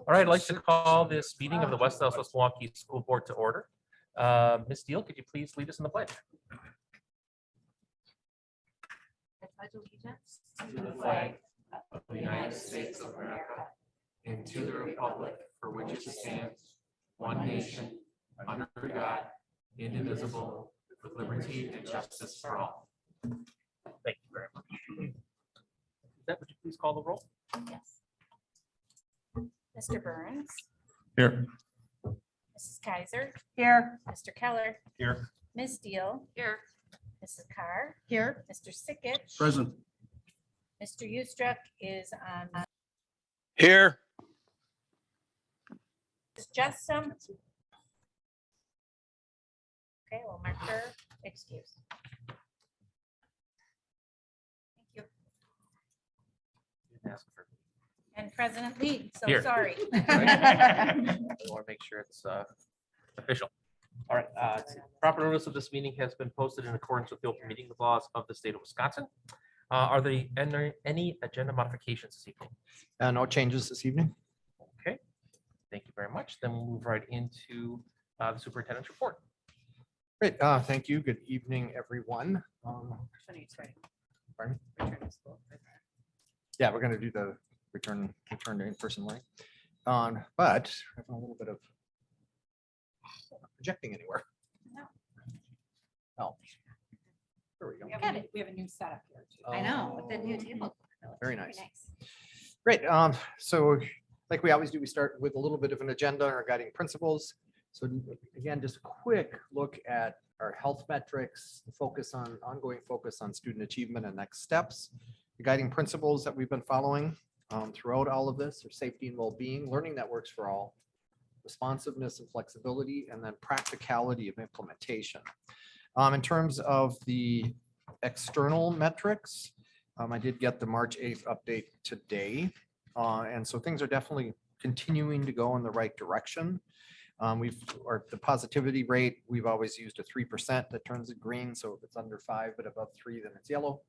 All right, I'd like to call this meeting of the West Southwest Milwaukee School Board to order. Ms. Steele, could you please lead us in the pledge? I pledge allegiance to the flag of the United States of America and to the republic for which it stands, one nation, under God, indivisible, with liberty and justice for all. Thank you very much. Would you please call the roll? Yes. Mr. Burns, Here. Mrs. Kaiser, Here. Mr. Keller, Here. Ms. Steele, Here. Mrs. Carr, Here. Mr. Sickich. Present. Mr. Ustruck is on. Here. Just some. Okay, we'll mark her excuse. Thank you. And President Lee, so Here. sorry. I want to make sure it's official. All right, proper notice of this meeting has been posted in accordance with the open meeting laws of the state of Wisconsin. Are there any agenda modifications this evening? No changes this evening. Okay, thank you very much. Then we'll move right into the superintendent's report. Great. Thank you. Good evening, everyone. Pardon? Yeah, we're going to do the return to in-person way. But having a little bit of projecting anywhere. No. Oh, there we go. We have a new setup here too. I know, with the new table. Very nice. Great. So like we always do, we start with a little bit of an agenda on our guiding principles. So again, just a quick look at our health metrics, ongoing focus on student achievement and next steps. The guiding principles that we've been following throughout all of this are safety and well-being, learning that works for all, responsiveness and flexibility, and then practicality of implementation. In terms of the external metrics, I did get the March 8th update today. And so things are definitely continuing to go in the right direction. The positivity rate, we've always used a 3% that turns it green. So if it's under 5 but above 3, then it's yellow.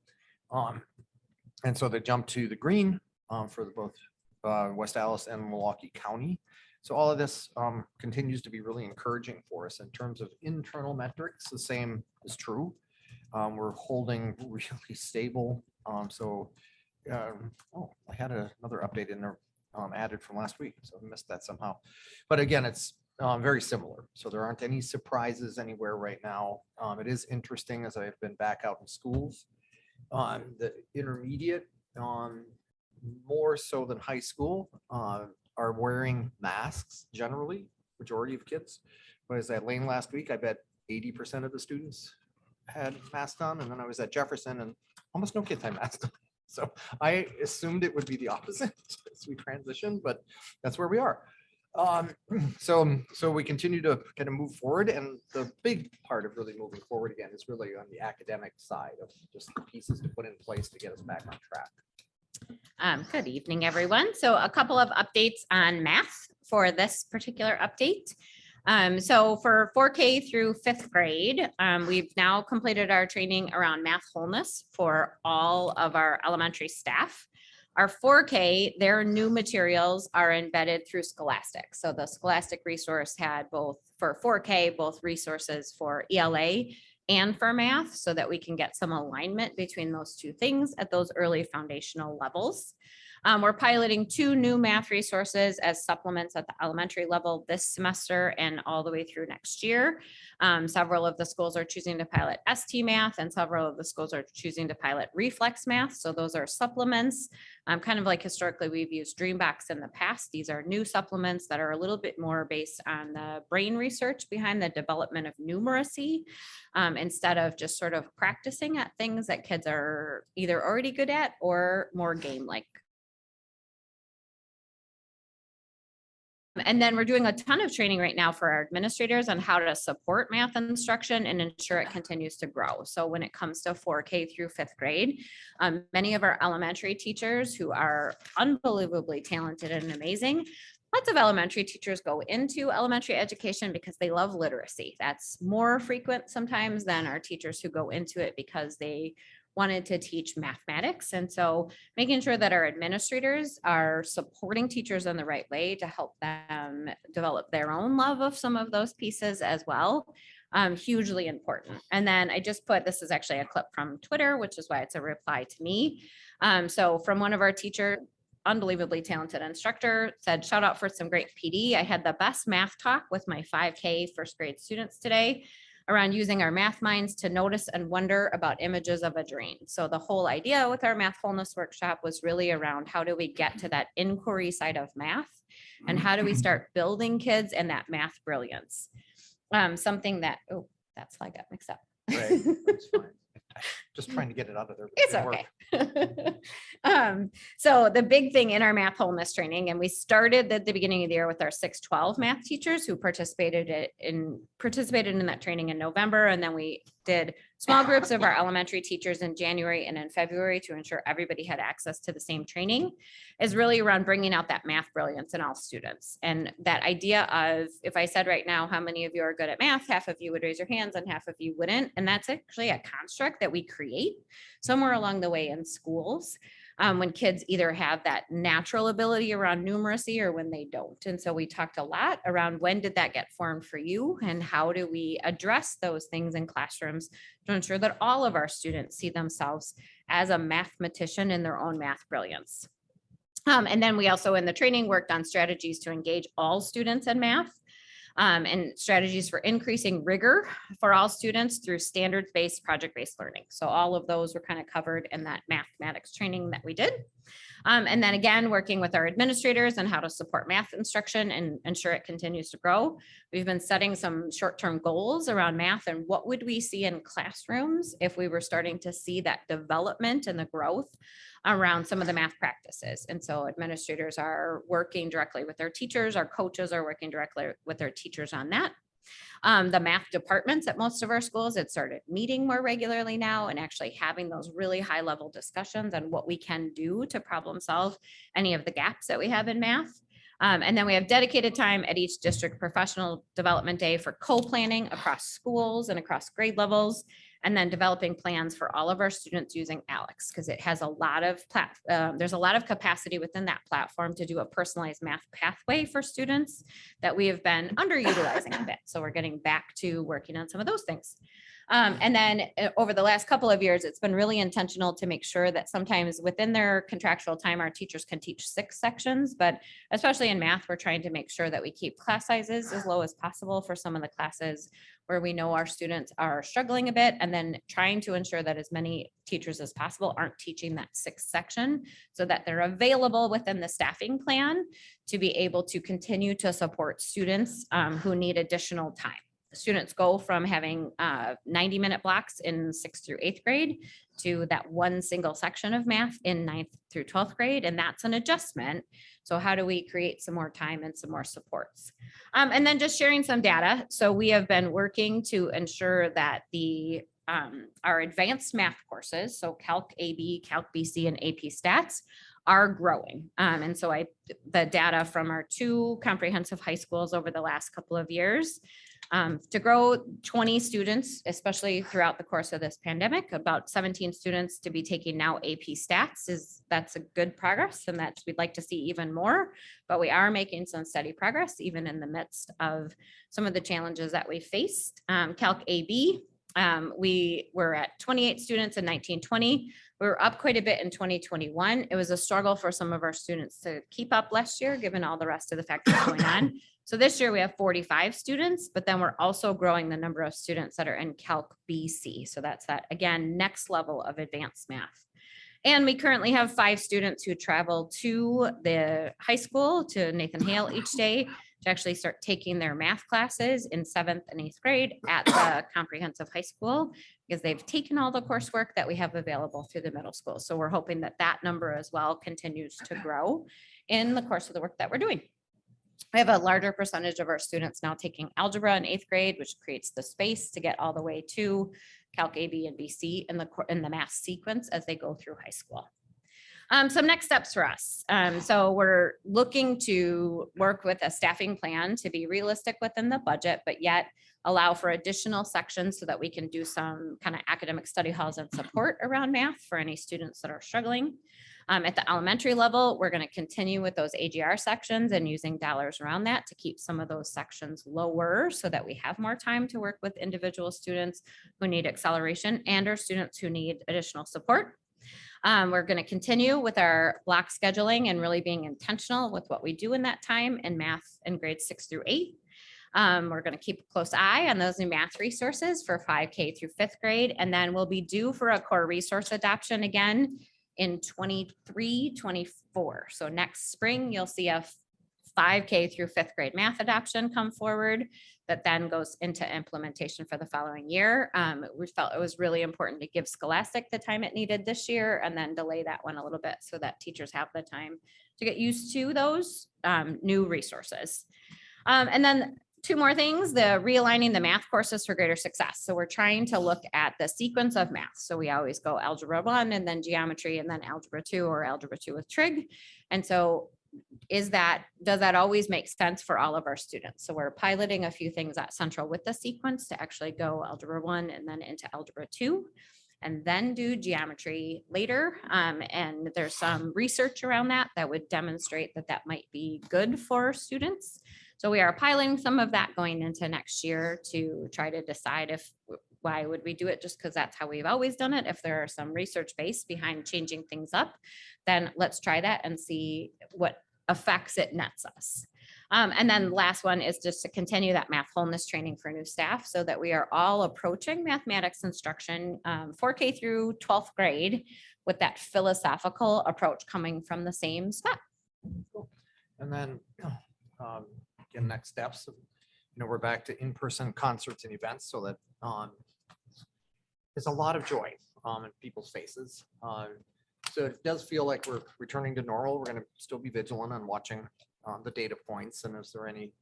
And so they jump to the green for both West Allis and Milwaukee County. So all of this continues to be really encouraging for us. In terms of internal metrics, the same is true. We're holding really stable. I had another update in there added from last week, so I missed that somehow. But again, it's very similar. So there aren't any surprises anywhere right now. It is interesting as I've been back out in schools. The intermediate, more so than high school, are wearing masks generally, majority of kids. But as I lane last week, I bet 80% of the students had masks on. And then I was at Jefferson and almost no kids had masks on. So I assumed it would be the opposite as we transition, but that's where we are. So we continue to kind of move forward, and the big part of really moving forward again is really on the academic side of just the pieces to put in place to get us back on track. Good evening, everyone. So a couple of updates on math for this particular update. So for 4K through 5th grade, we've now completed our training around math wholeness for all of our elementary staff. Our 4K, their new materials are embedded through Scholastic. So the Scholastic resource had both for 4K, both resources for ELA and for math, so that we can get some alignment between those two things at those early foundational levels. We're piloting 2 new math resources as supplements at the elementary level this semester and all the way through next year. Several of the schools are choosing to pilot ST math, and several of the schools are choosing to pilot reflex math. So those are supplements. Kind of like historically we've used Dreambox in the past. These are new supplements that are a little bit more based on the brain research behind the development of numeracy, instead of just sort of practicing at things that kids are either already good at or more game-like. And then we're doing a ton of training right now for our administrators on how to support math instruction and ensure it continues to grow. So when it comes to 4K through 5th grade, many of our elementary teachers who are unbelievably talented and amazing, lots of elementary teachers go into elementary education because they love literacy. That's more frequent sometimes than our teachers who go into it because they wanted to teach mathematics. And so making sure that our administrators are supporting teachers in the right way to help them develop their own love of some of those pieces as well. Hugely important. And then I just put, this is actually a clip from Twitter, which is why it's a reply to me. So from one of our teachers, unbelievably talented instructor, said, shout out for some great PD. I had the best math talk with my 5K first grade students today around using our math minds to notice and wonder about images of a dream. So the whole idea with our math wholeness workshop was really around how do we get to that inquiry side of math and how do we start building kids and that math brilliance. Something that, oh, that slide got mixed up. Right, that's fine. Just trying to get it out of there. but it It's didn't work. okay. So the big thing in our math wholeness training, and we started at the beginning of the year with our 6-12 math teachers who participated in that training in November. And then we did small groups of our elementary teachers in January and in February to ensure everybody had access to the same training, is really around bringing out that math brilliance in all students. And that idea of, if I said right now, how many of you are good at math, half of you would raise your hands and half of you wouldn't. And that's actually a construct that we create somewhere along the way in schools, when kids either have that natural ability around numeracy or when they don't. And so we talked a lot around when did that get formed for you and how do we address those things in classrooms to ensure that all of our students see themselves as a mathematician in their own math brilliance. And then we also in the training worked on strategies to engage all students in math. And strategies for increasing rigor for all students through standards-based, project-based learning. So all of those were kind of covered in that mathematics training that we did. And then again, working with our administrators on how to support math instruction and ensure it continues to grow. We've been setting some short-term goals around math and what would we see in classrooms if we were starting to see that development and the growth around some of the math practices. And so administrators are working directly with their teachers, our coaches are working directly with their teachers on that. The math departments at most of our schools had started meeting more regularly now and actually having those really high level discussions on what we can do to problem solve any of the gaps that we have in math. And then we have dedicated time at each district professional development day for co-planning across schools and across grade levels. And then developing plans for all of our students using Alex, because it has a lot of there's a lot of capacity within that platform to do a personalized math pathway for students that we have been underutilizing a bit. So we're getting back to working on some of those things. And then over the last couple of years, it's been really intentional to make sure that sometimes within their contractual time, our teachers can teach 6 sections, but especially in math, we're trying to make sure that we keep class sizes as low as possible for some of the classes where we know our students are struggling a bit, and then trying to ensure that as many teachers as possible aren't teaching that 6th section so that they're available within the staffing plan to be able to continue to support students who need additional time. Students go from having 90-minute blocks in 6th through 8th grade to that one single section of math in 9th through 12th grade. And that's an adjustment. So how do we create some more time and some more supports? And then just sharing some data. So we have been working to ensure that our advanced math courses, so Calc AB, Calc BC, and AP Stats are growing. And so the data from our 2 comprehensive high schools over the last couple of years, to grow 20 students, especially throughout the course of this pandemic, about 17 students to be taking now AP Stats that's a good progress, and we'd like to see even more, but we are making some steady progress even in the midst of some of the challenges that we faced. Calc AB, we were at 28 students in 1920. We were up quite a bit in 2021. It was a struggle for some of our students to keep up last year, given all the rest of the factors going on. So this year we have 45 students, but then we're also growing the number of students that are in Calc BC. So that's that, again, next level of advanced math. And we currently have 5 students who travel to the high school, to Nathan Hale each day, to actually start taking their math classes in 7th and 8th grade at the comprehensive high school, because they've taken all the coursework that we have available through the middle school. So we're hoping that that number as well continues to grow in the course of the work that we're doing. We have a larger percentage of our students now taking algebra in 8th grade, which creates the space to get all the way to Calc AB and BC in the math sequence as they go through high school. Some next steps for us. So we're looking to work with a staffing plan to be realistic within the budget, but yet allow for additional sections so that we can do some kind of academic study halls and support around math for any students that are struggling. At the elementary level, we're going to continue with those AGR sections and using dollars around that to keep some of those sections lower so that we have more time to work with individual students who need acceleration and our students who need additional support. We're going to continue with our block scheduling and really being intentional with what we do in that time in math in grades 6 through 8. We're going to keep a close eye on those new math resources for 5K through 5th grade. And then we'll be due for a core resource adoption again in 23-24. So next spring, you'll see a 5K through 5th grade math adoption come forward that then goes into implementation for the following year. We felt it was really important to give Scholastic the time it needed this year and then delay that one a little bit so that teachers have the time to get used to those new resources. And then 2 more things, the realigning the math courses for greater success. So we're trying to look at the sequence of math. So we always go algebra 1 and then geometry and then algebra 2 or algebra 2 with trig. And so does that always make sense for all of our students? So we're piloting a few things at Central with the sequence to actually go algebra 1 and then into algebra 2 and then do geometry later. And there's some research around that would demonstrate that that might be good for students. So we are piloting some of that going into next year to try to decide why would we do it just because that's how we've always done it. If there are some research base behind changing things up, then let's try that and see what effects it nets us. And then last one is just to continue that math wholeness training for new staff so that we are all approaching mathematics instruction 4K through 12th grade with that philosophical approach coming from the same spot. And then again, next steps, we're back to in-person concerts and events so that there's a lot of joy in people's faces. So it does feel like we're returning to normal. We're going to still be vigilant on watching the data points and is there any,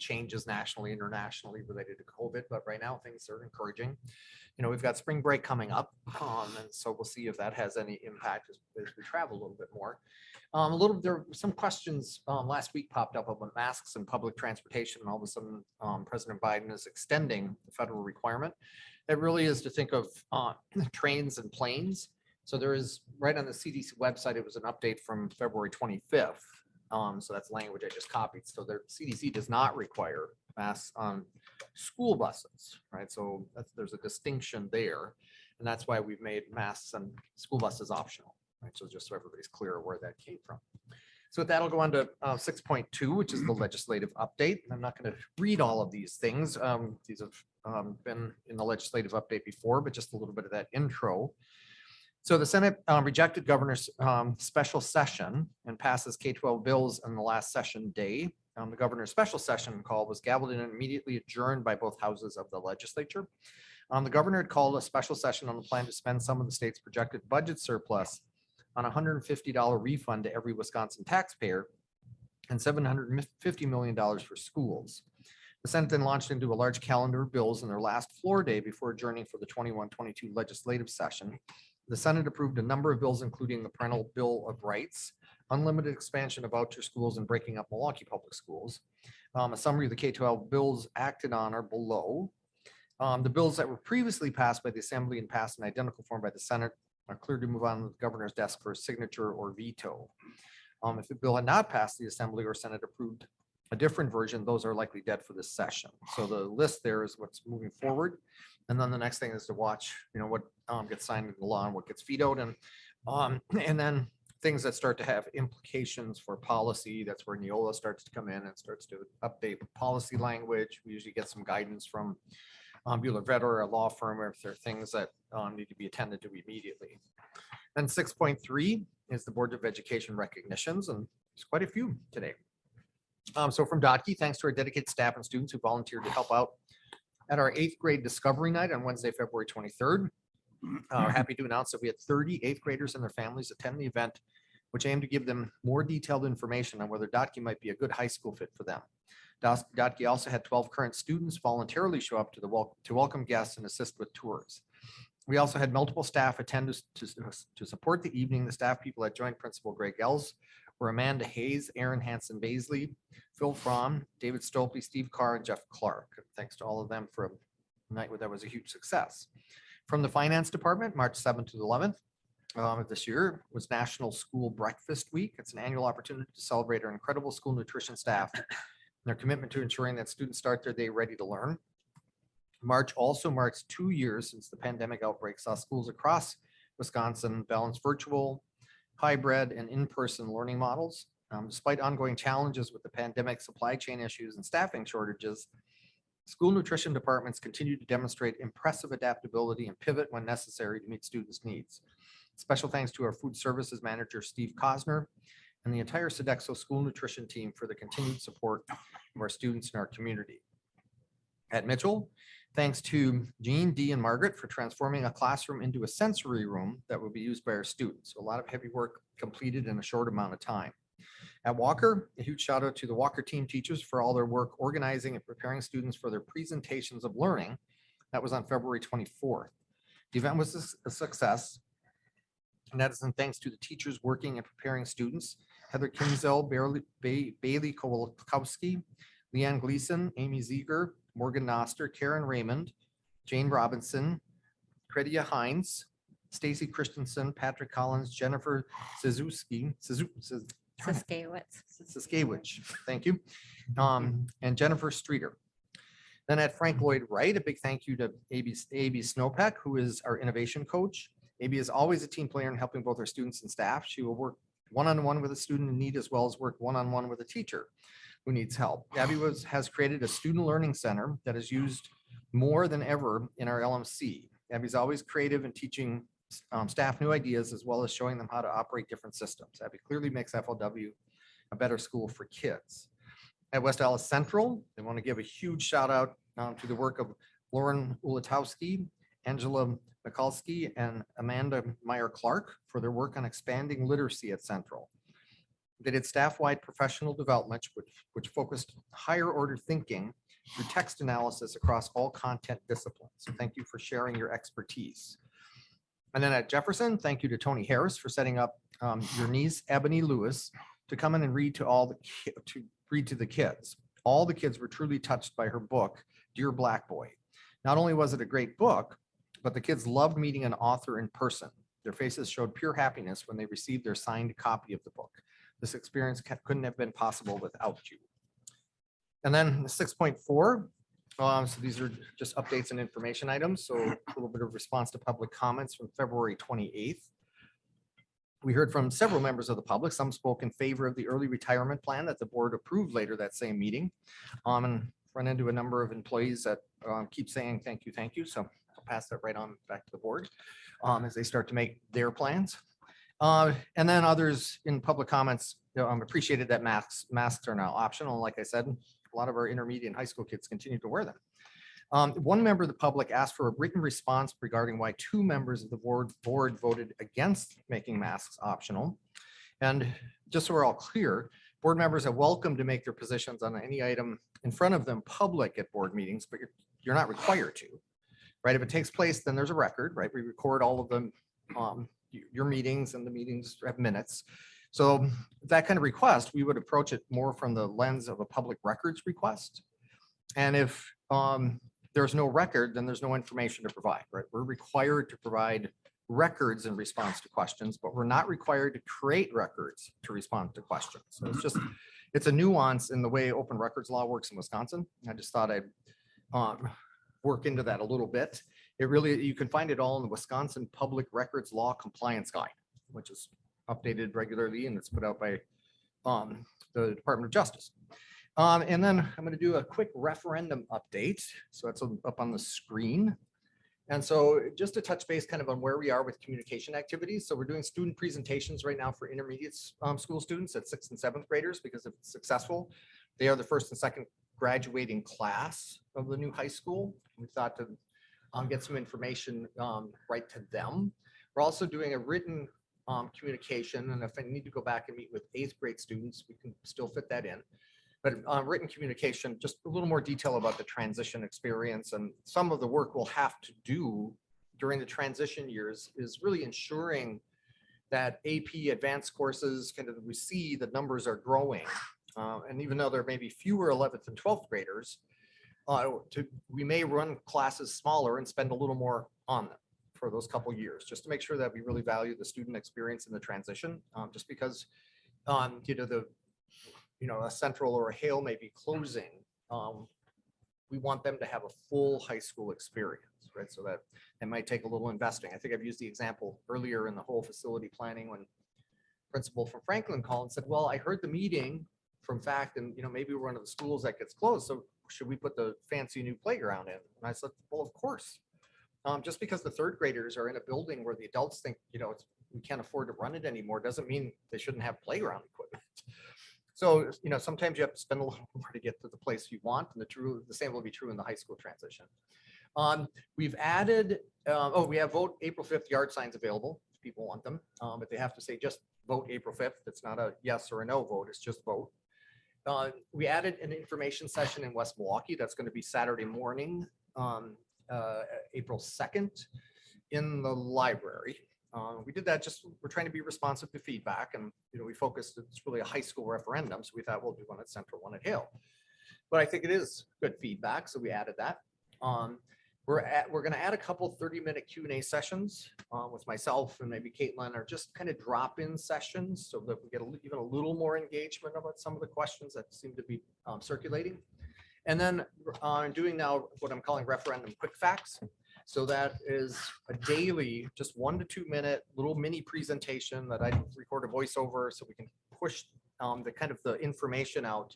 changes nationally, internationally related to COVID, but right now things are encouraging. We've got spring break coming up and so we'll see if that has any impact as we travel a little bit more. There were some questions last week popped up about masks and public transportation, and all of a sudden President Biden is extending the federal requirement. It really is to think of trains and planes. So there is right on the CDC website, it was an update from February 25th. So that's language I just copied. So the CDC does not require masks on school buses, right? So there's a distinction there. And that's why we've made masks on school buses optional, right? So just so everybody's clear where that came from. So with that, I'll go on to 6.2, which is the legislative update. I'm not going to read all of these things. These have been in the legislative update before, but just a little bit of that intro. So the Senate rejected governor's special session and passes K-12 bills on the last session day. The governor's special session call was gavelled in and immediately adjourned by both houses of the legislature. The governor had called a special session on the plan to spend some of the state's projected budget surplus on a $150 refund to every Wisconsin taxpayer and $750 million for schools. The Senate then launched into a large calendar of bills in their last floor day before adjourning for the 21-22 legislative session. The Senate approved a number of bills, including the Parental Bill of Rights, unlimited expansion of voucher schools, and breaking up Milwaukee public schools. A summary of the K-12 bills acted on are below. The bills that were previously passed by the Assembly and passed in identical form by the Senate are cleared to move on to the governor's desk for a signature or veto. If the bill had not passed the Assembly or Senate approved a different version, those are likely dead for this session. So the list there is what's moving forward. And then the next thing is to watch, what gets signed into law and what gets vetoed. And then things that start to have implications for policy. That's where Neola starts to come in and starts to update policy language. We usually get some guidance from Bueller Vetter, a law firm, or if there are things that need to be attended to immediately. Then 6.3 is the Board of Education recognitions, and there's quite a few today. So from Dotke, thanks to our dedicated staff and students who volunteered to help out at our 8th grade Discovery Night on Wednesday, February 23rd. Happy to announce that we had 30 8th graders and their families attend the event, which aimed to give them more detailed information on whether Dotke might be a good high school fit for them. Dotke also had 12 current students voluntarily show up to welcome guests and assist with tours. We also had multiple staff attend to support the evening. The staff people that joined Principal Greg Ells were Amanda Hayes, Aaron Hanson Baisley, Phil Fromm, David Stolpe, Steve Carr, and Jeff Clark. Thanks to all of them for a night that was a huge success. From the Finance Department, March 7th to the 11th of this year was National School Breakfast Week. It's an annual opportunity to celebrate our incredible school nutrition staff and their commitment to ensuring that students start their day ready to learn. March also marks 2 years since the pandemic outbreak saw schools across Wisconsin balance virtual, hybrid, and in-person learning models. Despite ongoing challenges with the pandemic, supply chain issues, and staffing shortages, school nutrition departments continue to demonstrate impressive adaptability and pivot when necessary to meet students' needs. Special thanks to our food services manager, Steve Cosner, and the entire Sodexo school nutrition team for the continued support of our students in our community. At Mitchell, thanks to Jean, Dee, and Margaret for transforming a classroom into a sensory room that will be used by our students. So a lot of heavy work completed in a short amount of time. At Walker, a huge shout out to the Walker team teachers for all their work organizing and preparing students for their presentations of learning. That was on February 24th. The event was a success, and that is in thanks to the teachers working and preparing students: Heather Kinzel, Bailey Kowalkowski, Leanne Gleason, Amy Zieger, Morgan Noster, Karen Raymond, Jane Robinson, Credia Hines, Stacy Christensen, Patrick Collins, Jennifer Siskiewicz, thank you, and Jennifer Streeter. Then at Frank Lloyd Wright, a big thank you to AB Snowpack, who is our innovation coach. AB is always a team player in helping both our students and staff. She will work one-on-one with a student in need, as well as work one-on-one with a teacher who needs help. Abby has created a student learning center that is used more than ever in our LMC. Abby's always creative in teaching staff new ideas, as well as showing them how to operate different systems. Abby clearly makes FLW a better school for kids. At West Allis Central, they want to give a huge shout out to the work of Lauren Ulatowski, Angela Mikulski, and Amanda Meyer-Clark for their work on expanding literacy at Central. They did staff-wide professional development, which focused higher order thinking through text analysis across all content disciplines. So thank you for sharing your expertise. And then at Jefferson, thank you to Tony Harris for setting up your niece, Ebony Lewis, to come in and read to the kids. All the kids were truly touched by her book, Dear Black Boy. Not only was it a great book, but the kids loved meeting an author in person. Their faces showed pure happiness when they received their signed copy of the book. This experience couldn't have been possible without you. And then 6.4, so these are just updates and information items. So a little bit of response to public comments from February 28th. We heard from several members of the public. Some spoke in favor of the early retirement plan that the board approved later that same meeting. And run into a number of employees that keep saying thank you. So I'll pass that right on back to the board as they start to make their plans. And then others in public comments appreciated that masks are now optional. Like I said, a lot of our intermediate and high school kids continue to wear them. One member of the public asked for a written response regarding why 2 members of the board voted against making masks optional. And just so we're all clear, board members are welcome to make their positions on any item in front of them public at board meetings, but you're not required to, right? If it takes place, then there's a record, right? We record all of them, your meetings, and the meetings have minutes. So that kind of request, we would approach it more from the lens of a public records request. And if there's no record, then there's no information to provide, right? We're required to provide records in response to questions, but we're not required to create records to respond to questions. So it's a nuance in the way open records law works in Wisconsin. I just thought I'd work into that a little bit. You can find it all in the Wisconsin Public Records Law Compliance Guide, which is updated regularly, and it's put out by the Department of Justice. And then I'm going to do a quick referendum update. So that's up on the screen. And so just to touch base kind of on where we are with communication activities. So we're doing student presentations right now for intermediate school students at 6th and 7th graders, because if it's successful, they are the 1st and 2nd graduating class of the new high school. We thought to get some information right to them. We're also doing a written communication, and if I need to go back and meet with 8th grade students, we can still fit that in. But written communication, just a little more detail about the transition experience and some of the work we'll have to do during the transition years is really ensuring that AP advanced courses, kind of, we see the numbers are growing. And even though there may be fewer 11th and 12th graders, we may run classes smaller and spend a little more on them for those couple years, just to make sure that we really value the student experience in the transition. Just because, a Central or a Hale may be closing, we want them to have a full high school experience, right? So that it might take a little investing. I think I've used the example earlier in the whole facility planning when principal from Franklin called and said, well, I heard the meeting from fact, and maybe we're one of the schools that gets closed. So should we put the fancy new playground in? And I said, well, of course. Just because the third graders are in a building where the adults think, we can't afford to run it anymore, doesn't mean they shouldn't have playground equipment. So, sometimes you have to spend a little more to get to the place you want, and the same will be true in the high school transition. We've added, we have vote April 5th yard signs available if people want them, but they have to say just vote April 5th. It's not a yes or a no vote, it's just vote. We added an information session in West Milwaukee. That's going to be Saturday morning, April 2nd in the library. We did that we're trying to be responsive to feedback, and we focused, it's really a high school referendum, so we thought we'll do one at Central, one at Hale. But I think it is good feedback, so we added that. We're going to add a couple 30-minute Q&A sessions with myself and maybe Caitlin, or just kind of drop-in sessions so that we get even a little more engagement about some of the questions that seem to be circulating. And then doing now what I'm calling referendum quick facts. So that is a daily, just 1 to 2 minute little mini presentation that I record a voiceover so we can push the information out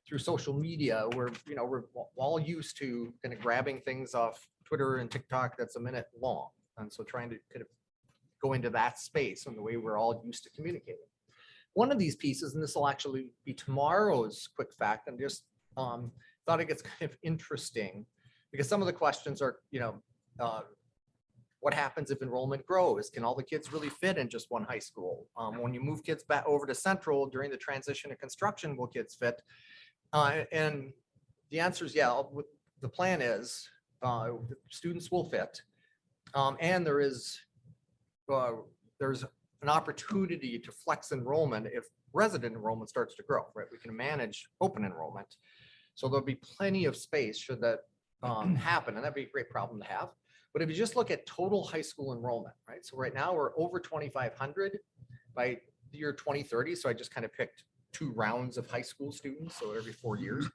through social media, where we're all used to kind of grabbing things off Twitter and TikTok that's a minute long, and so trying to kind of go into that space and the way we're all used to communicating. One of these pieces, and this will actually be tomorrow's quick fact, and just thought it gets kind of interesting because some of the questions are, what happens if enrollment grows? Can all the kids really fit in just one high school? When you move kids back over to Central during the transition to construction, will kids fit? And the answer is yeah. The plan is students will fit, and there's an opportunity to flex enrollment if resident enrollment starts to grow. Right, we can manage open enrollment, so there'll be plenty of space should that happen, and that'd be a great problem to have. But if you just look at total high school enrollment, right? So right now we're over 2,500 by the year 2030. So I just kind of picked 2 rounds of high school students, so every 4 years.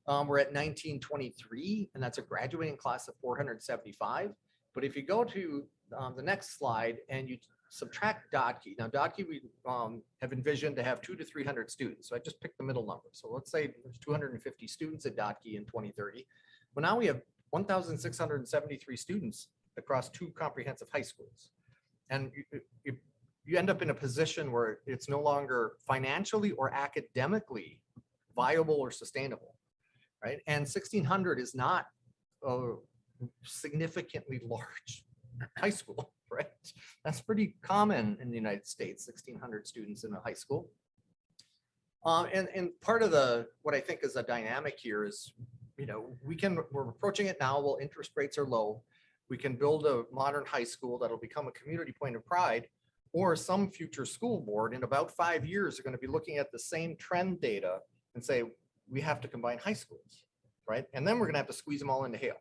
We're at 1923, and that's a graduating class of 475. But if you go to the next slide and you subtract Dodke, now Dodke we have envisioned to have 200 to 300 students. So I just picked the middle number. So let's say there's 250 students at Dodke in 2030. Well, now we have 1,673 students across 2 comprehensive high schools. And you end up in a position where it's no longer financially or academically viable or sustainable, right? And 1,600 is not a significantly large high school, right? That's pretty common in the United States, 1,600 students in a high school. And part of what I think is a dynamic here is, we're approaching it now while interest rates are low. We can build a modern high school that'll become a community point of pride, or some future school board in about 5 years are going to be looking at the same trend data and say, we have to combine high schools, right? And then we're going to have to squeeze them all into Hale,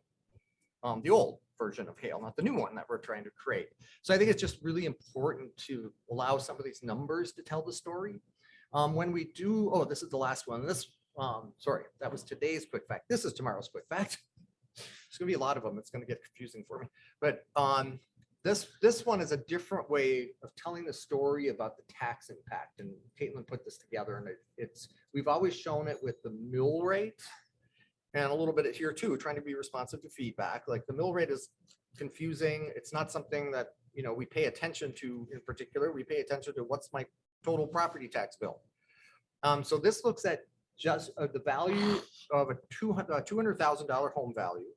the old version of Hale, not the new one that we're trying to create. So I think it's just really important to allow some of these numbers to tell the story. When we do, this is the last one. Sorry, that was today's quick fact. This is tomorrow's quick fact. There's gonna be a lot of them. It's gonna get confusing for me. But this one is a different way of telling the story about the tax impact. And Caitlin put this together, and we've always shown it with the mill rate, and a little bit here too, trying to be responsive to feedback. Like the mill rate is confusing. It's not something that we pay attention to in particular. We pay attention to what's my total property tax bill. So this looks at just the value of a $200,000 home value,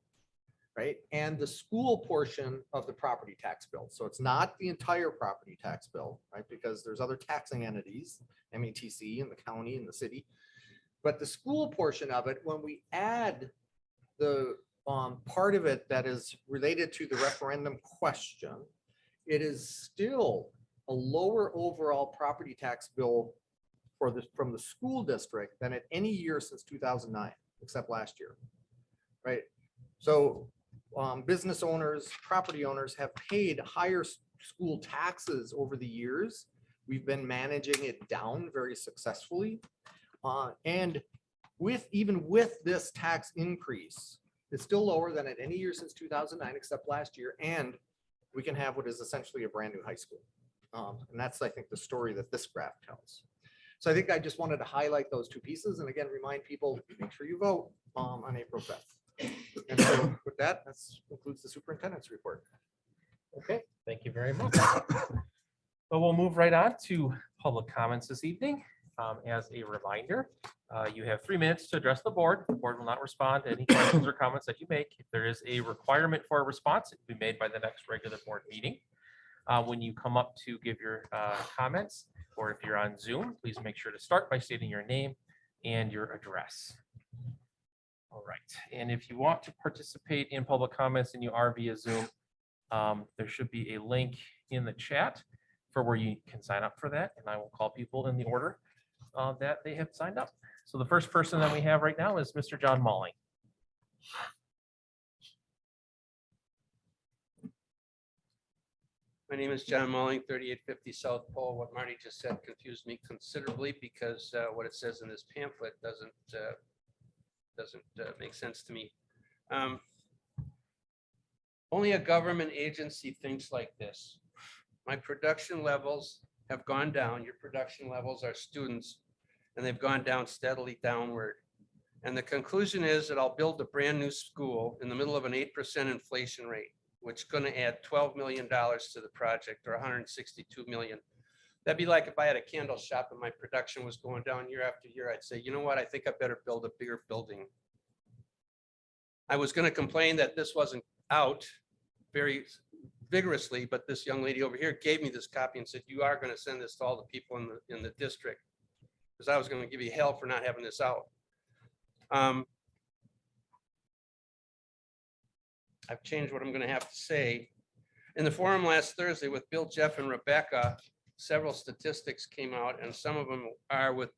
right? And the school portion of the property tax bill. So it's not the entire property tax bill, right? Because there's other taxing entities, METC and the county and the city. But the school portion of it, when we add the part of it that is related to the referendum question, it is still a lower overall property tax bill for the, from the school district than at any year since 2009, except last year, right? So business owners, property owners have paid higher school taxes over the years. We've been managing it down very successfully. And even with this tax increase, it's still lower than at any year since 2009, except last year. And we can have what is essentially a brand new high school. And that's, I think, the story that this graph tells. So I think I just wanted to highlight those two pieces. And again, remind people, make sure you vote on April 5th. And so with that, that concludes the superintendent's report. Okay, thank you very much. So we'll move right on to public comments this evening. As a reminder, you have 3 minutes to address the board. The board will not respond to any questions or comments that you make. If there is a requirement for a response, it will be made by the next regular board meeting. When you come up to give your comments, or if you're on Zoom, please make sure to start by stating your name and your address. All right, and if you want to participate in public comments and you are via Zoom, there should be a link in the chat for where you can sign up for that, and I will call people in the order that they have signed up. So the first person that we have right now is Mr. John Malling. My name is John Malling, 3850 South Pole. What Marty just said confused me considerably because what it says in this pamphlet doesn't make sense to me. Only a government agency thinks like this. My production levels have gone down. Your production levels are students, and they've gone down steadily downward. And the conclusion is that I'll build a brand new school in the middle of an 8% inflation rate, which is going to add $12 million to the project, or 162 million. That'd be like if I had a candle shop and my production was going down year after year. I'd say, you know what, I think I better build a bigger building. I was going to complain that this wasn't out very vigorously, but this young lady over here gave me this copy and said, you are going to send this to all the people in the district, because I was going to give you hell for not having this out. I've changed what I'm going to have to say. In the forum last Thursday with Bill, Jeff, and Rebecca, several statistics came out, and some of them are with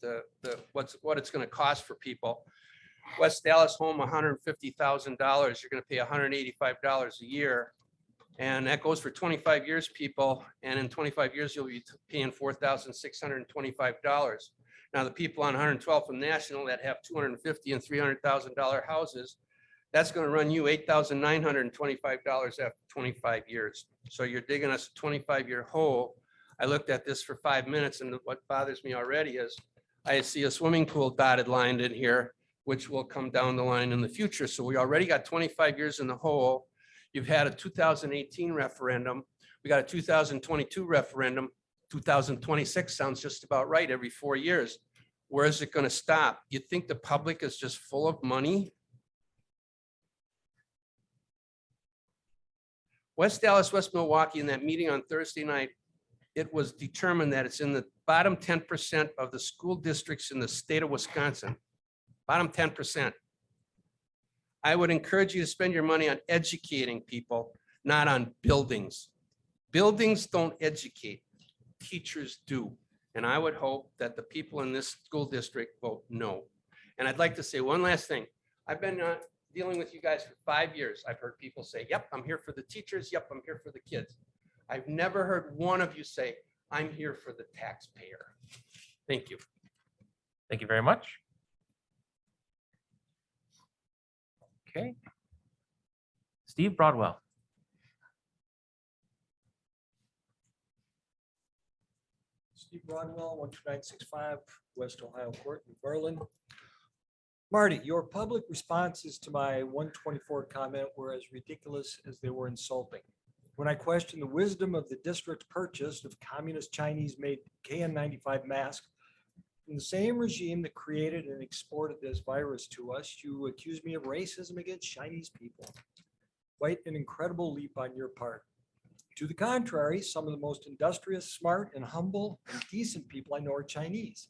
what it's going to cost for people. West Dallas home, $150,000. You're going to pay $185 a year. And that goes for 25 years, people. And in 25 years, you'll be paying $4,625. Now, the people on 112th and National that have $250,000 and $300,000 houses, that's going to run you $8,925 after 25 years. So you're digging us a 25-year hole. I looked at this for 5 minutes, and what bothers me already is I see a swimming pool dotted line in here, which will come down the line in the future. So we already got 25 years in the hole. You've had a 2018 referendum. We got a 2022 referendum. 2026 sounds just about right every 4 years. Where is it going to stop? You think the public is just full of money? West Dallas, West Milwaukee, in that meeting on Thursday night, it was determined that it's in the bottom 10% of the school districts in the state of Wisconsin. Bottom 10%. I would encourage you to spend your money on educating people, not on buildings. Buildings don't educate, teachers do. And I would hope that the people in this school district vote no. And I'd like to say one last thing. I've been dealing with you guys for 5 years. I've heard people say, yep, I'm here for the teachers. Yep, I'm here for the kids. I've never heard one of you say, I'm here for the taxpayer. Thank you. Thank you very much. Okay. Steve Broadwell. Steve Broadwell, 12965 West Ohio Court in Berlin. Marty, your public responses to my 124 comment were as ridiculous as they were insulting. When I questioned the wisdom of the district's purchase of communist Chinese-made KN95 masks from the same regime that created and exported this virus to us, you accused me of racism against Chinese people. Quite an incredible leap on your part. To the contrary, some of the most industrious, smart, and humble and decent people I know are Chinese.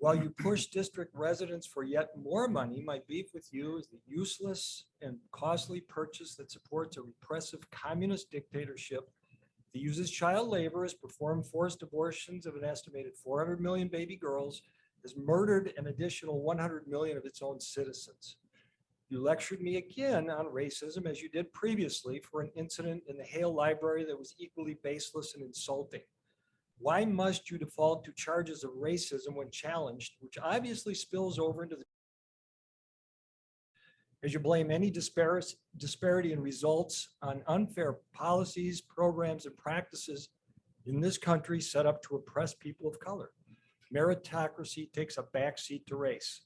While you push district residents for yet more money, my beef with you is the useless and costly purchase that supports a repressive communist dictatorship that uses child labor, has performed forced abortions of an estimated 400 million baby girls, has murdered an additional 100 million of its own citizens. You lectured me again on racism, as you did previously, for an incident in the Hale Library that was equally baseless and insulting. Why must you default to charges of racism when challenged, which obviously spills over into the as you blame any disparity in results on unfair policies, programs, and practices in this country set up to oppress people of color? Meritocracy takes a backseat to race.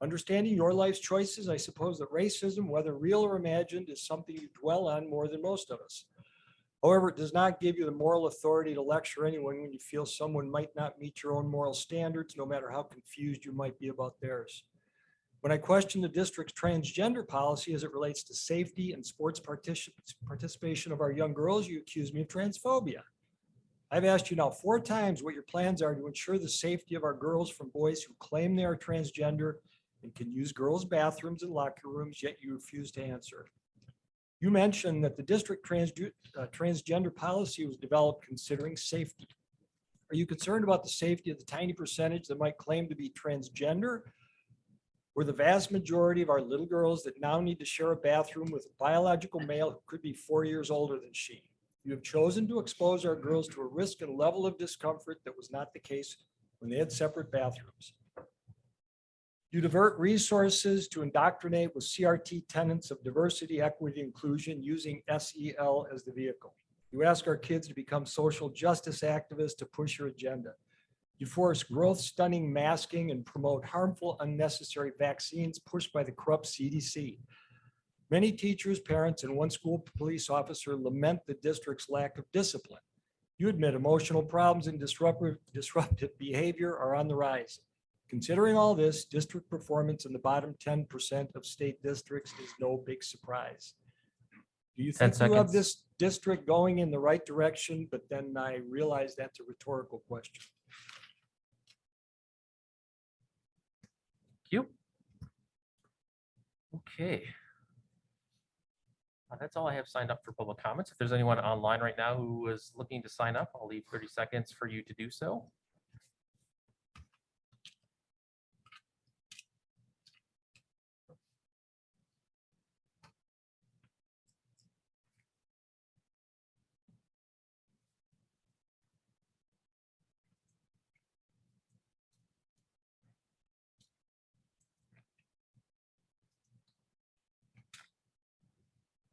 Understanding your life's choices, I suppose that racism, whether real or imagined, is something you dwell on more than most of us. However, it does not give you the moral authority to lecture anyone when you feel someone might not meet your own moral standards, no matter how confused you might be about theirs. When I question the district's transgender policy as it relates to safety and sports participation of our young girls, you accuse me of transphobia. I've asked you now 4 times what your plans are to ensure the safety of our girls from boys who claim they are transgender and can use girls' bathrooms and locker rooms, yet you refuse to answer. You mentioned that the district transgender policy was developed considering safety. Are you concerned about the safety of the tiny percentage that might claim to be transgender, or the vast majority of our little girls that now need to share a bathroom with a biological male who could be 4 years older than she? You have chosen to expose our girls to a risk and level of discomfort that was not the case when they had separate bathrooms. You divert resources to indoctrinate with CRT tenets of diversity, equity, inclusion, using SEL as the vehicle. You ask our kids to become social justice activists to push your agenda. You force growth stunning masking and promote harmful, unnecessary vaccines pushed by the corrupt CDC. Many teachers, parents, and one school police officer lament the district's lack of discipline. You admit emotional problems and disruptive behavior are on the rise. Considering all this, district performance in the bottom 10% of state districts is no big surprise. Do you 10 think you have seconds. this district going in the right direction? But then I realize that's a rhetorical question. You. Okay. That's all I have signed up for public comments. If there's anyone online right now who is looking to sign up, I'll leave 30 seconds for you to do so.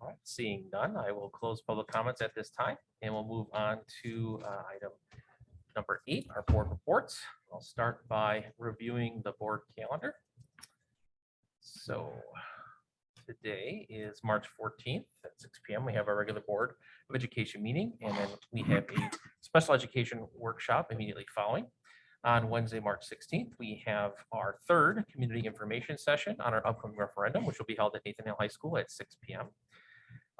All right, seeing none, I will close public comments at this time, and we'll move on to item number 8, our board reports. I'll start by reviewing the board calendar. So today is March 14th at 6 p.m. We have our regular Board of Education meeting, and then we have a special education workshop immediately following. On Wednesday, March 16th, we have our 3rd community information session on our upcoming referendum, which will be held at Nathan Hale High School at 6 p.m.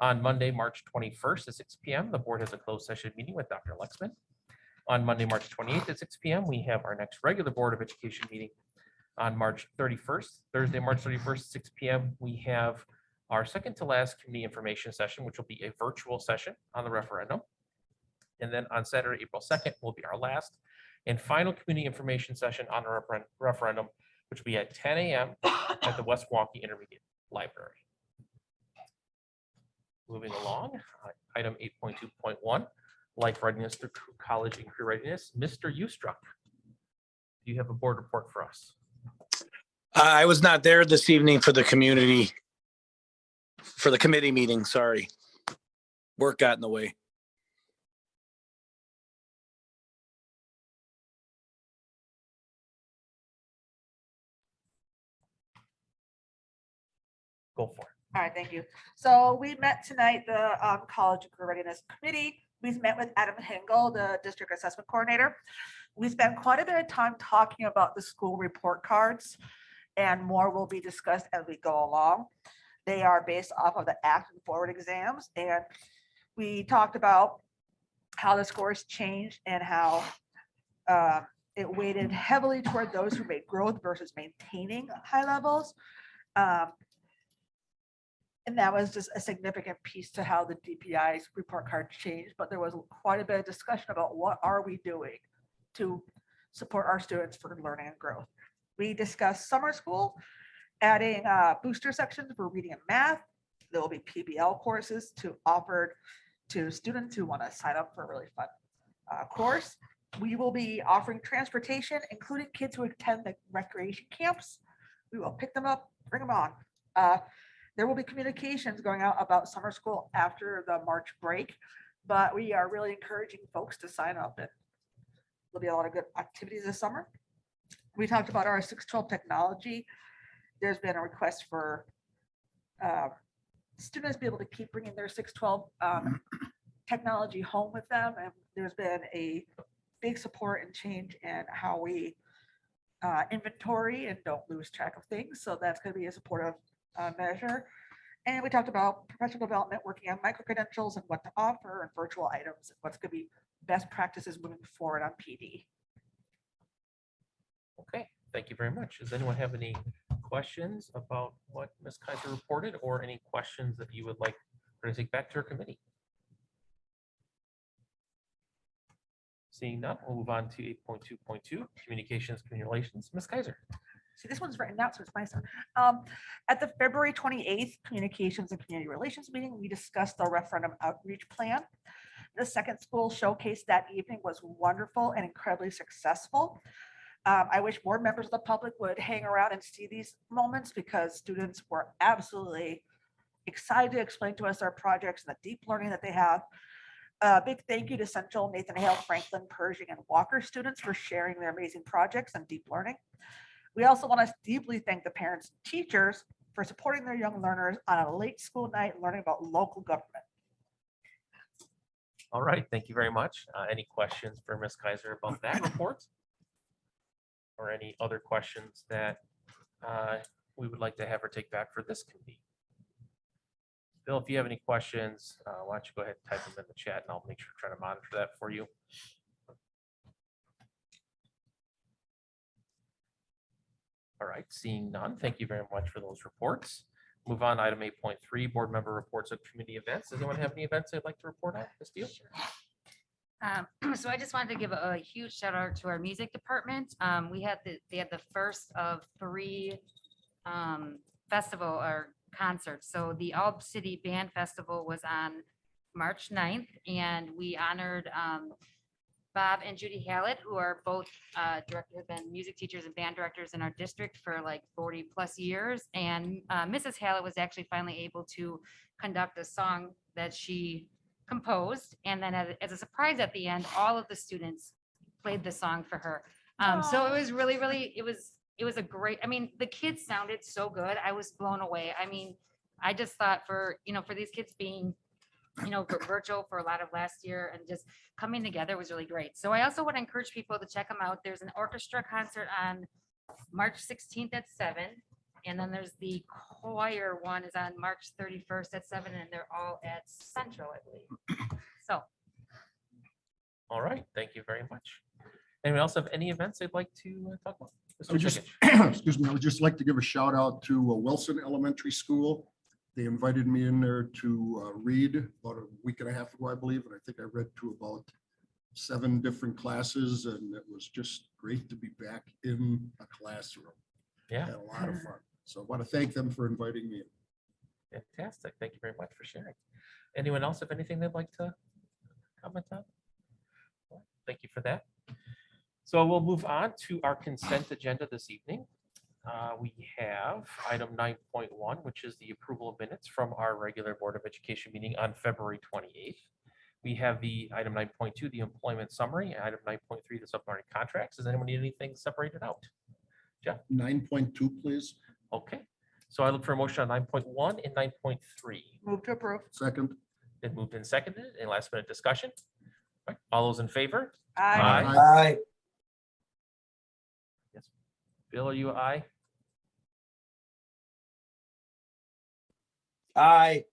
On Monday, March 21st at 6 p.m., the board has a closed session meeting with Dr. Lexman. On Monday, March 28th at 6 p.m., we have our next regular Board of Education meeting. On March 31st, Thursday, March 31st, 6 p.m., we have our second to last community information session, which will be a virtual session on the referendum. And then on Saturday, April 2nd, will be our last and final community information session on the referendum, which will be at 10 a.m. at the West Milwaukee Intermediate Library. Moving along, item 8.2.1, life readiness through college and career readiness. Mr. Ustruck, do you have a board report for us? I was not there this evening for the committee meeting, sorry. Work got in the way. Go for it. All right, thank you. So we met tonight, the College and Career Readiness Committee. We've met with Adam Hengel, the District Assessment Coordinator. We spent quite a bit of time talking about the school report cards, and more will be discussed as we go along. They are based off of the Act and Forward exams, and we talked about how the scores changed and how it weighted heavily toward those who made growth versus maintaining high levels. And that was just a significant piece to how the DPI's report card changed, but there was quite a bit of discussion about what are we doing to support our students for learning and growth. We discussed summer school, adding booster sections for reading and math. There will be PBL courses offered to students who want to sign up for a really fun course. We will be offering transportation, including kids who attend the recreation camps. We will pick them up, bring them on. There will be communications going out about summer school after the March break, but we are really encouraging folks to sign up, and there'll be a lot of good activities this summer. We talked about our 612 technology. There's been a request for students to be able to keep bringing their 612 technology home with them, and there's been a big support and change in how we inventory and don't lose track of things. So that's going to be a supportive measure. And we talked about professional development, working on micro-credentials and what to offer, and virtual items, and what's going to be best practices moving forward on PD. Okay, thank you very much. Does anyone have any questions about what Ms. Kaiser reported, or any questions that you would like her to take back to her committee? Seeing none, we'll move on to 8.2.2, communications, community relations. Ms. Kaiser. See, this one's written out, so it's my turn. At the February 28th Communications and Community Relations meeting, we discussed the referendum outreach plan. The second school showcase that evening was wonderful and incredibly successful. I wish more members of the public would hang around and see these moments, because students were absolutely excited to explain to us their projects and the deep learning that they have. Big thank you to Central, Nathan Hale, Franklin, Pershing, and Walker students for sharing their amazing projects and deep learning. We also want to deeply thank the parents and teachers for supporting their young learners on a late school night learning about local government. All right, thank you very much. Any questions for Ms. Kaiser about that report? Or any other questions that we would like to have her take back for this committee? Bill, if you have any questions, why don't you go ahead and type them in the chat, and I'll make sure to try to monitor that for you. All right, seeing none, thank you very much for those reports. Move on, item 8.3, board member reports of community events. Does anyone have any events they'd like to report on? Ms. Steele? So I just wanted to give a huge shout out to our music department. They had the first of 3 festival or concerts. So the All City Band Festival was on March 9th, and we honored Bob and Judy Hallett, who are both have been music teachers and band directors in our district for like 40 plus years. And Mrs. Hallett was actually finally able to conduct a song that she composed. And then as a surprise at the end, all of the students played the song for her. So it was really, it was a great, I mean, the kids sounded so good. I was blown away. I mean, I just thought for these kids being virtual for a lot of last year and just coming together was really great. So I also want to encourage people to check them out. There's an orchestra concert on March 16th at 7. And then there's the choir one is on March 31st at 7, and they're all at Central, I believe. So. All right, thank you very much. Anyone else have any events they'd like to talk about? I would just, excuse me, I would just like to give a shout out to Wilson Elementary School. They invited me in there to read about a week and a half ago, I believe, and I think I read to about 7 different classes, and it was just great to be back in a classroom. Yeah. Had a lot of fun. So I want to thank them for inviting me in. Fantastic. Thank you very much for sharing. Anyone else have anything they'd like to comment on? Well, thank you for that. So we'll move on to our consent agenda this evening. We have item 9.1, which is the approval of minutes from our regular Board of Education meeting on February 28th. We have the item 9.2, the employment summary, and item 9.3, the submarine contracts. Does anyone need anything separated out? Jeff? 9.2, please. Okay, so I look for a motion on 9.1 and 9.3. Move to approve. Second. Been moved and seconded. Any last minute discussion? All right, all those in favor? Aye. Aye. Yes. Bill, are you aye? Aye.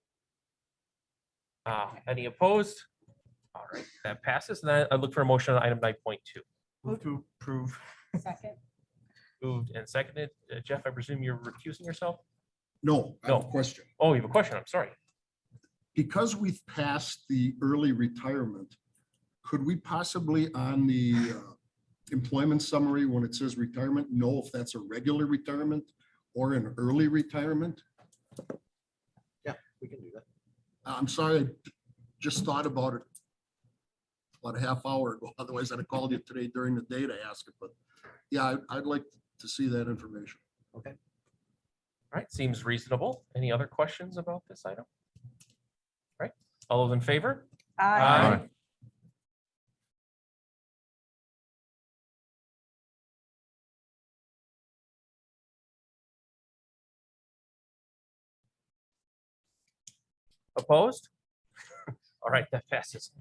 Any opposed? All right, that passes. And I look for a motion on item 9.2. Move to approve. Second. Moved and seconded. Jeff, I presume you're recusing yourself? No, I have a No. question. Oh, you have a question. I'm sorry. Because we've passed the early retirement, could we possibly on the employment summary, when it says retirement, know if that's a regular retirement or an early retirement? Yeah, we can do that. I'm sorry, I just thought about it about a half hour ago. Otherwise, I'd have called you today during the day to ask it, but yeah, I'd like to see that information. All right, seems reasonable. Any other questions about this item? All right, all those in favor? Aye. Opposed? All right, that passes,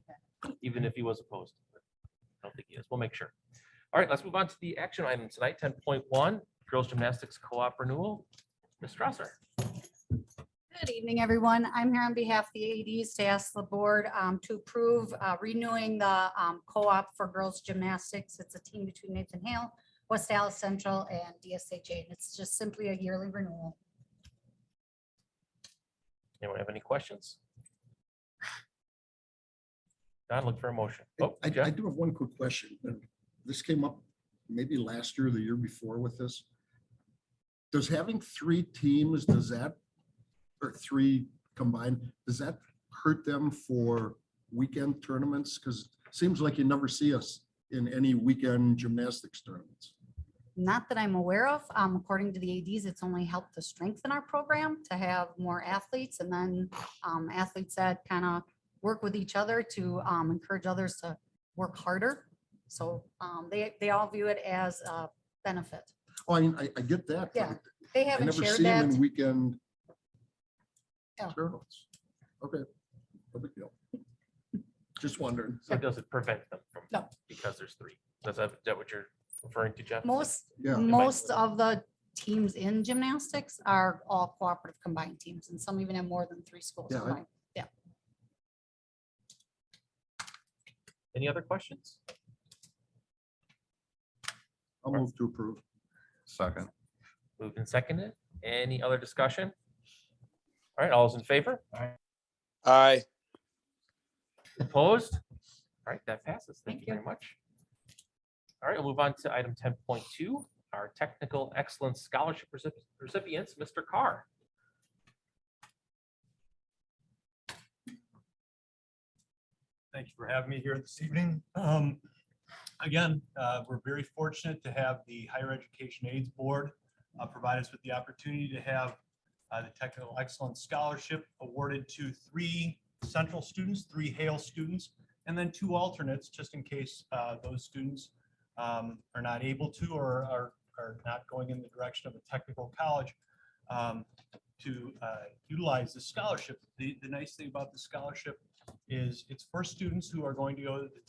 even if he was opposed. I don't think he is. We'll make sure. All right, let's move on to the action item tonight, 10.1, Girls Gymnastics Co-op Renewal. Ms. Strasser. Good evening, everyone. I'm here on behalf of the ADs to ask the board to approve renewing the co-op for girls gymnastics. It's a team between Nathan Hale, West Dallas Central, and DSHA. And it's just simply a yearly renewal. Anyone have any questions? Don, look for a motion. Oh, I Jeff? do have one quick question. and This came up maybe last year, or the year before with this. Does having 3 teams, does that, or 3 combined, does that hurt them for weekend tournaments? Because it seems like you never see us in any weekend gymnastics tournaments. Not that I'm aware of. According to the ADs, it's only helped to strengthen our program to have more athletes and then athletes that kind of work with each other to encourage others to work harder. So they all view it as a benefit. Oh, I get that. Yeah, but They I haven't never shared see them that. in weekend Yeah. tournaments. Okay, no big deal. Just wondering. So does it prevent them from? No. Because there's 3. Is that what you're referring to, Jeff? Most Yeah. of the teams in gymnastics are all cooperative combined teams, and some even have more than 3 schools Yeah, combined. Any other questions? I'll move to approve. Second. Moved and seconded. Any other discussion? All right, all those in favor? Aye. Opposed? All right, that passes. Thank Thank you very much. All right, we'll move on to item 10.2, our technical excellence scholarship recipients, Mr. Carr. Thank you for having me here this evening. Again, we're very fortunate to have the Higher Education Aids Board provide us with the opportunity to have the Technical Excellence Scholarship awarded to 3 Central students, 3 Hale students, and then 2 alternates, just in case those students are not able to or are not going in the direction of a technical college to utilize the scholarship. The nice thing about the scholarship is it's for students who are going to go the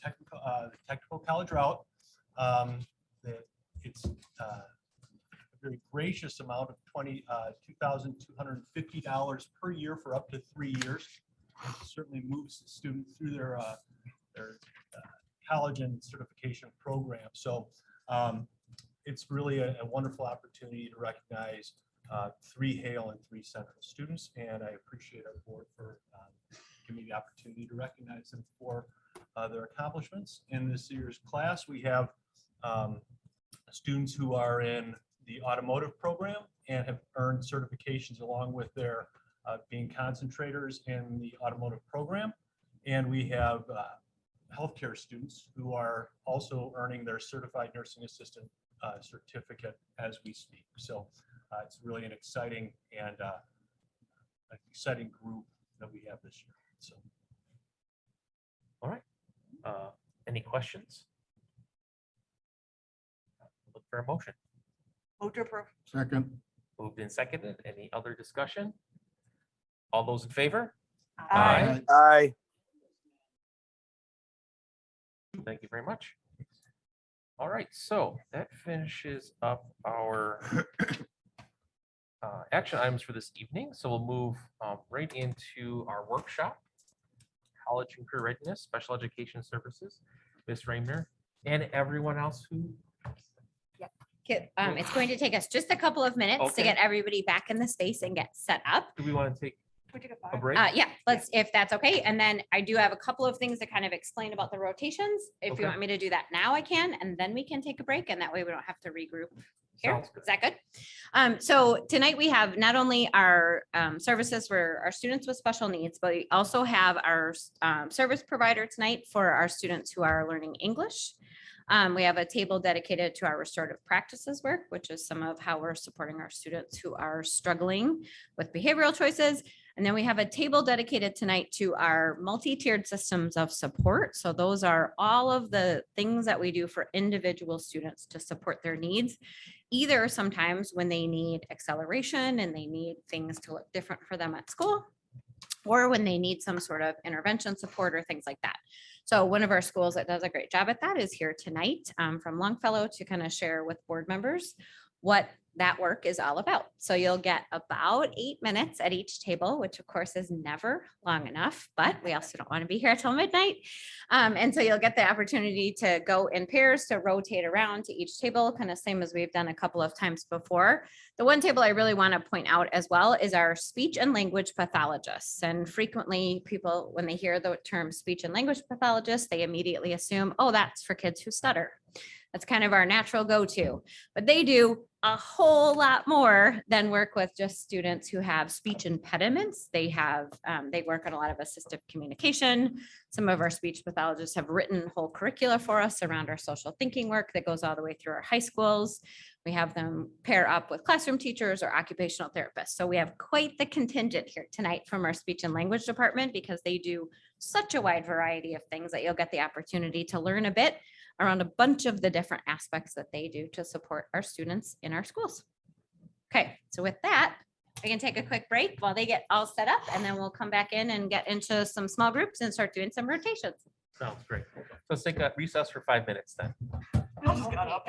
technical college route. It's a very gracious amount of $2,250 per year for up to 3 years. It certainly moves the student through their college and certification program. So it's really a wonderful opportunity to recognize 3 Hale and 3 Central students, and I appreciate our board for giving me the opportunity to recognize them for their accomplishments. In this year's class, we have students who are in the automotive program and have earned certifications along with their being concentrators in the automotive program. And we have healthcare students who are also earning their certified nursing assistant certificate as we speak. So it's really an exciting and exciting group that we have this year. So, All right. Any questions? Look for a motion. Move to approve. Second. Moved and seconded. Any other discussion? All those in favor? Aye. Aye. Thank you very much. All right, so that finishes up our action items for this evening. So we'll move right into our workshop, College and Career Readiness, Special Education Services. Ms. Raymner, and everyone else who, It's going to take us just a couple of minutes to Okay. get everybody back in the space and get set up. do we want to take We take a a five. break? Yeah, let's, if that's okay. And then I do have a couple of things to kind of explain about the rotations. If Okay. you want me to do that now, I can, and then we can take a break, and that way we don't have to regroup here. Sounds good. Is that good? So tonight we have not only our services for our students with special needs, but we also have our service provider tonight for our students who are learning English. We have a table dedicated to our restorative practices work, which is some of how we're supporting our students who are struggling with behavioral choices. And then we have a table dedicated tonight to our multi-tiered systems of support. So those are all of the things that we do for individual students to support their needs, either sometimes when they need acceleration and they need things to look different for them at school, or when they need some sort of intervention support or things like that. So one of our schools that does a great job at that is here tonight from Longfellow to kind of share with board members what that work is all about. So you'll get about 8 minutes at each table, which of course is never long enough, but we also don't want to be here till midnight. And so you'll get the opportunity to go in pairs to rotate around to each table, kind of same as we've done a couple of times before. The one table I really want to point out as well is our speech and language pathologists. And frequently people, when they hear the term speech and language pathologist, they immediately assume, oh, that's for kids who stutter. That's kind of our natural go-to, but they do a whole lot more than work with just students who have speech impediments. They have, they work on a lot of assistive communication. Some of our speech pathologists have written whole curricula for us around our social thinking work that goes all the way through our high schools. We have them pair up with classroom teachers or occupational therapists. So we have quite the contingent here tonight from our speech and language department because they do such a wide variety of things that you'll get the opportunity to learn a bit around a bunch of the different aspects that they do to support our students in our schools. Okay, so with that, we can take a quick break while they get all set up, and then we'll come back in and get into some small groups and start doing some rotations. Sounds great. Let's take a recess for 5 minutes then. Bill just got up.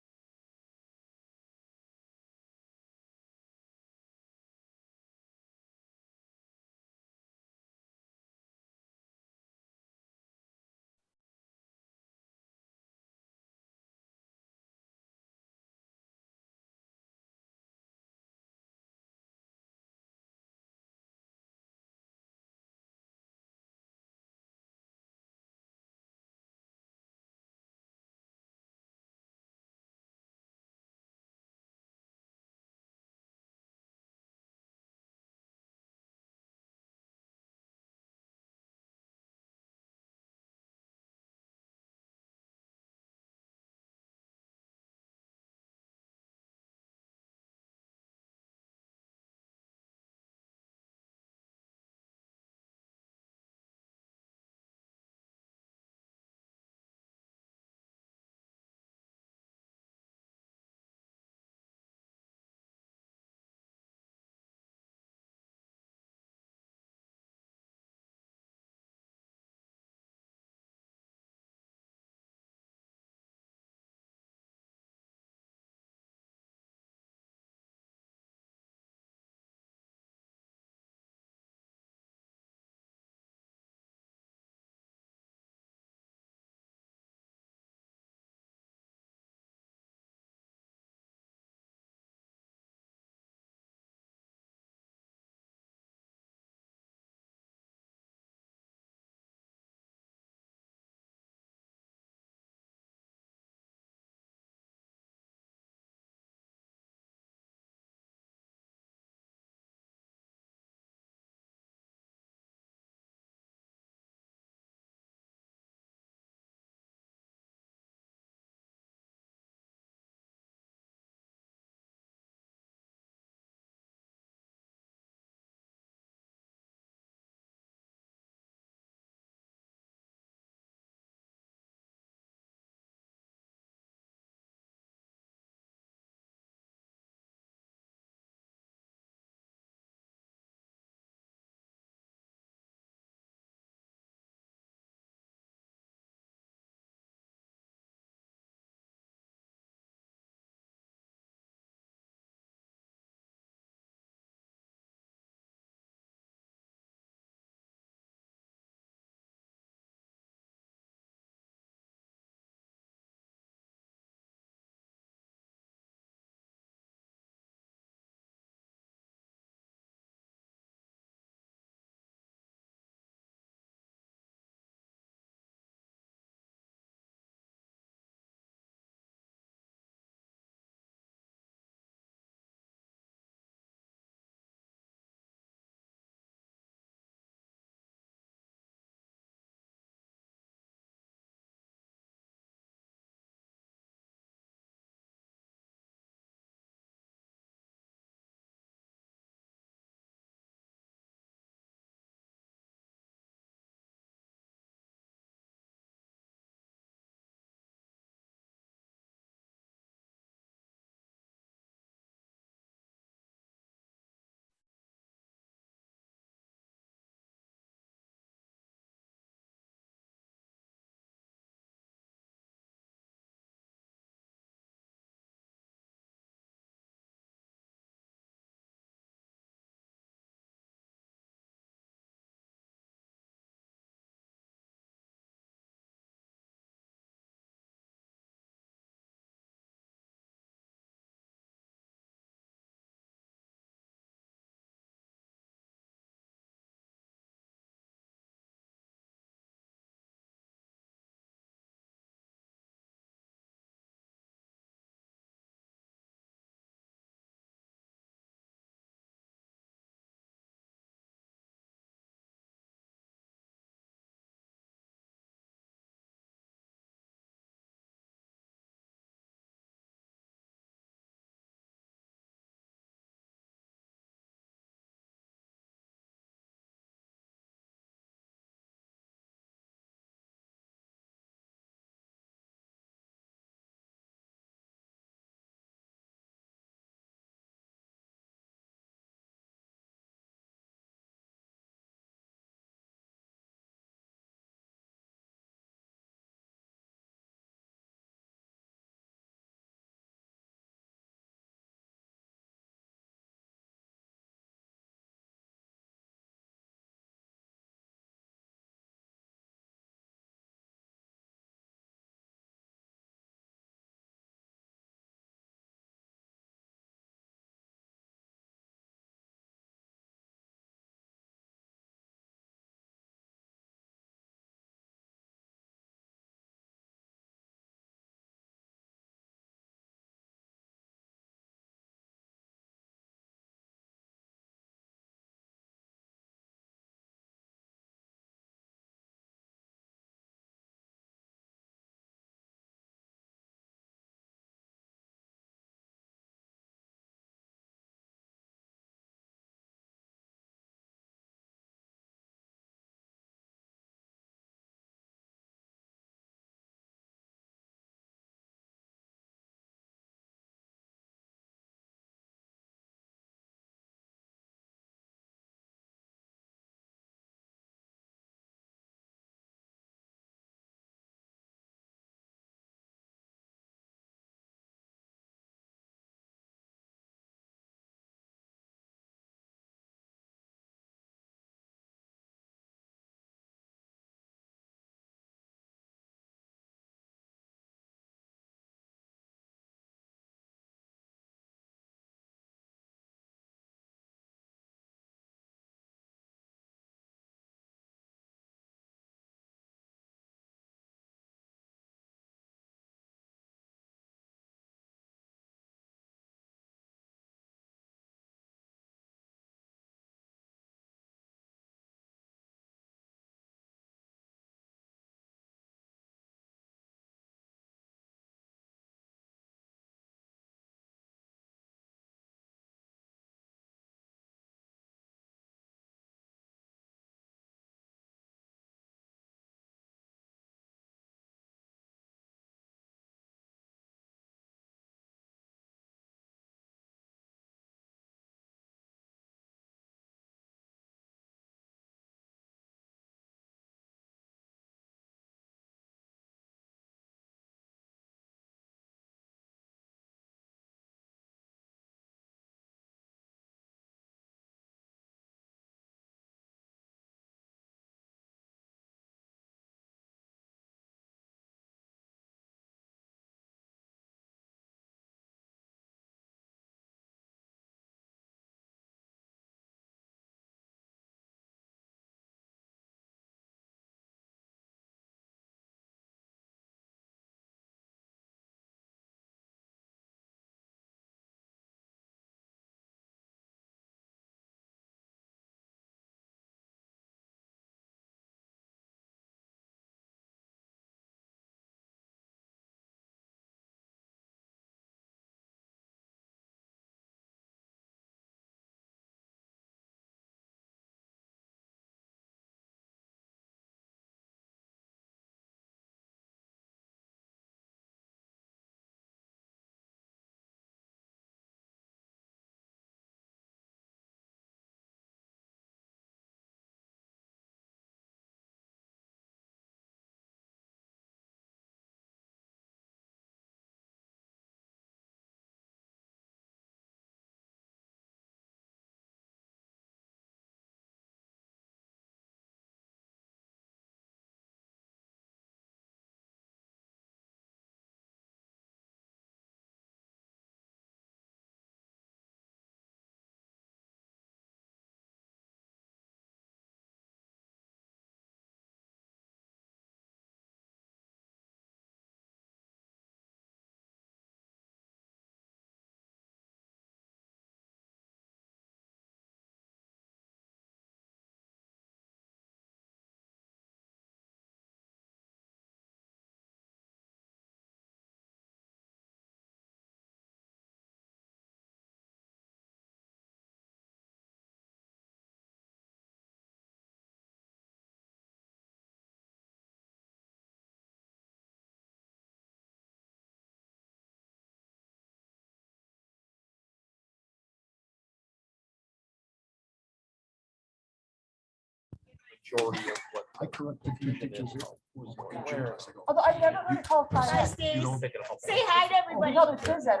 majority of what I corrected two teachers. Was in gymnastics. Although I've never heard it called Hi, phys ed. Stace. don't think it'll help. Say hi to We everybody. called it phys ed.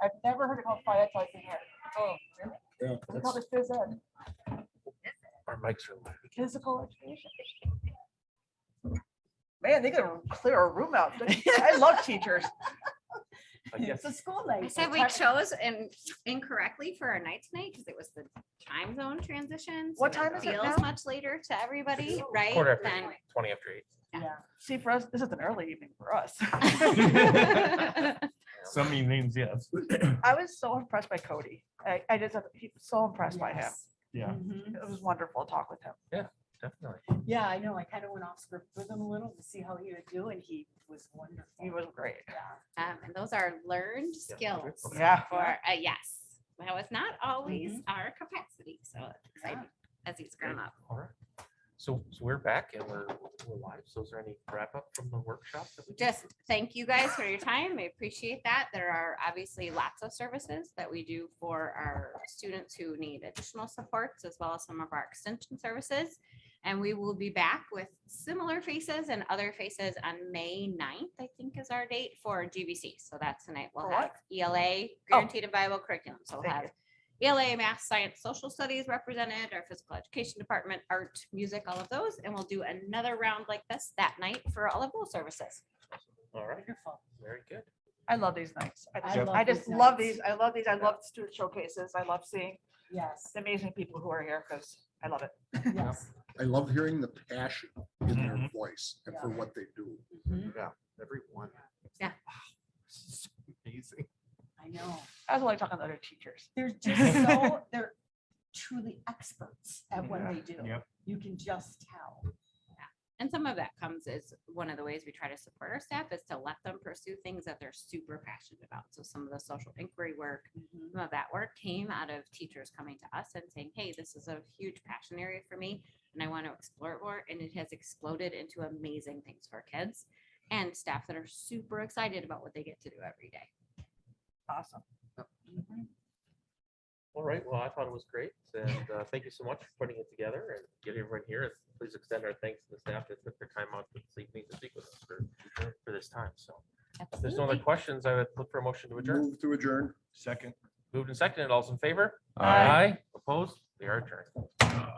I've never heard it called phys ed. till I've been here. Oh, Yeah, We called it phys ed, Our mics are. physical education. Man, they gotta clear a room out. I love teachers. I guess. It's a school I night. said we chose incorrectly for our night tonight because it was the time zone transition. so What time is it feels now? much later to everybody, right? Quarter after Than- 20 after 8. Yeah. See, for us, this is an early evening for us. Some evenings, yes. I was so impressed by Cody. I just, he was so impressed by him. Yes. Yeah. Mhm. It was wonderful to talk with him. Definitely. Yeah, I know. I kind of went off script with him a little to see how he would do, and he was wonderful. He was great. Yeah. And those are learned Yeah. skills. Yeah. For, yes, that was not always our capacity, so exciting as he's grown up. All right. So we're back and we're live. So is there any wrap up from the workshop? That we did? Just thank you guys for your time. I appreciate that. There are obviously lots of services that we do for our students who need additional supports, as well as some of our extension services. And we will be back with similar faces and other faces on May 9th, I think is our date for GBC. So that's tonight. We'll For have what? ELA, Guaranteed and Viable Curriculum. So we'll Thank have ELA, Math, Science, Social Studies represented, our Physical Education Department, Art, Music, all of those. And we'll do another round like this that night for all of those services. All right. Wonderful. Very good. I love these nights. I love I just these love nights. these. I love these. I love student showcases. I love seeing Yes. the amazing people who are here because I love it. Yes. I love hearing the passion in their Mhm. voice and for what they do. Mhm. Yeah, everyone. Yeah. So amazing. I know. I was only talking to other teachers. They're just so, they're truly experts at what they do. Yep. You can just tell. And some of that comes as one of the ways we try to support our staff is to let them pursue things that they're super passionate about. So some of the social inquiry work, Mhm. some of that work came out of teachers coming to us and saying, hey, this is a huge passion area for me and I want to explore it more. And it has exploded into amazing things for kids and staff that are super excited about what they get to do every day. Awesome. All right. Well, I thought it was great. And thank you so much for putting it together and getting everyone here. And please extend our thanks to the staff that took their time out this evening to speak with us for this time. So if there's no other questions, I would look for a motion to adjourn. Move to adjourn. Second. Moved and seconded. All's in favor? Aye. Opposed? We are adjourned.